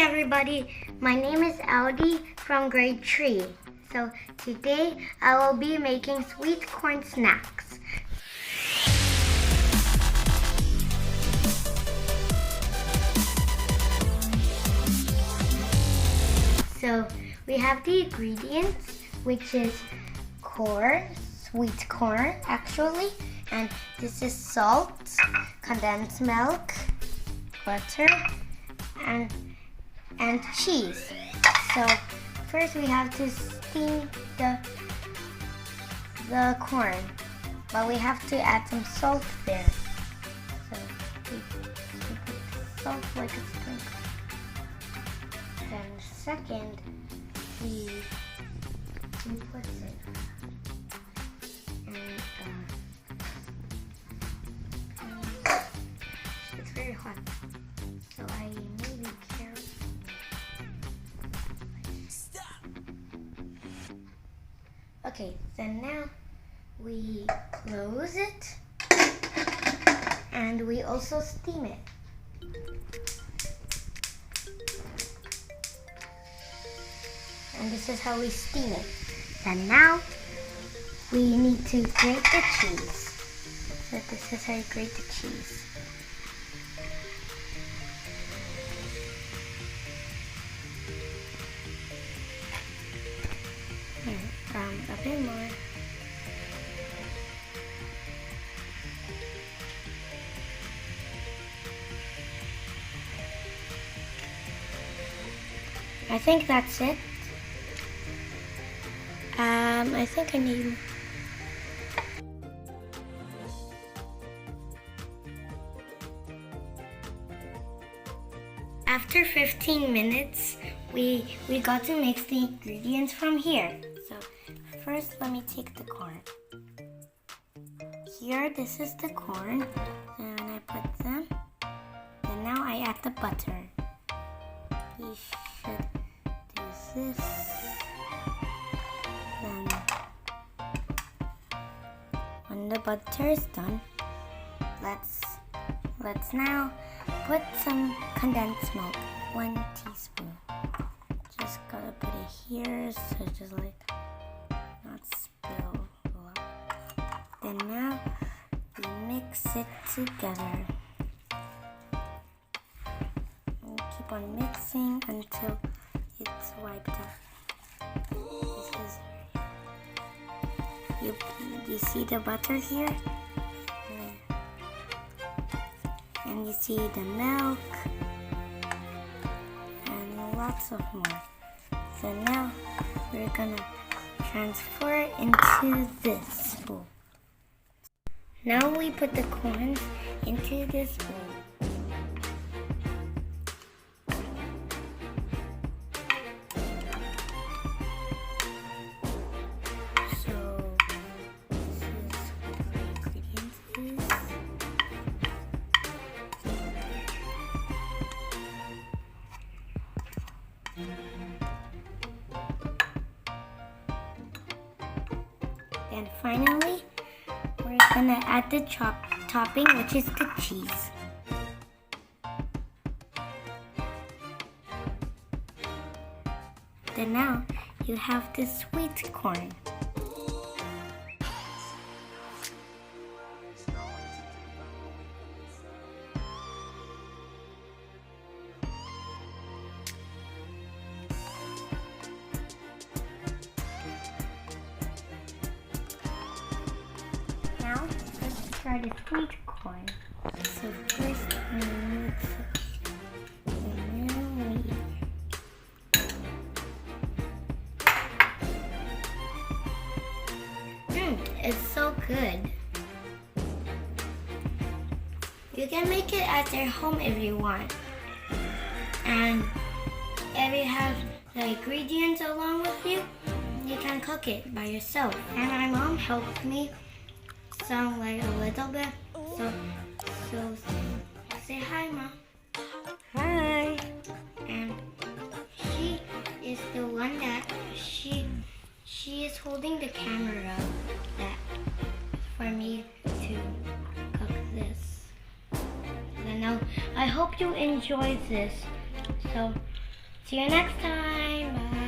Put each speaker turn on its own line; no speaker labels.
Hi everybody, my name is Audi from grade 3. So today I will be making sweet corn snacks. So we have the ingredients, which is corn, sweet corn actually, and this is salt, condensed milk, butter, and cheese. So first we have to steam the corn, but we have to add some salt there. So we put salt like a sprinkle. Then second, we put it and it's very hot, so I may be careful. Okay, then now we close it and we also steam it. And this is how we steam it. And now we need to grate the cheese. So this is how you grate the cheese. A bit more. I think that's it. I think I need. After 15 minutes, we got to mix the ingredients from here. So first, let me take the corn. Here, this is the corn. And I put them. And now I add the butter. We should do this. Then, when the butter is done, let's now put some condensed milk, 1 teaspoon. Just gotta put it here, so just like not spill a lot. Then now we mix it together. And keep on mixing until it's wiped off. You see the butter here? And you see the milk and lots of more. So now we're gonna transfer it into this bowl. Now we put the corn into this bowl. And finally, we're gonna add the topping, which is the cheese. Then now you have the sweet corn. Now, let's try the sweet corn. So first, we mix it. And then it's so good. You can make it at your home if you want. And if you have the ingredients along with you, you can cook it by yourself. And my mom helped me some like a little bit. So say hi, Mom. Hi. And she is the one that she is holding the camera that for me to cook this. And now I hope you enjoyed this. So See you next time. Bye.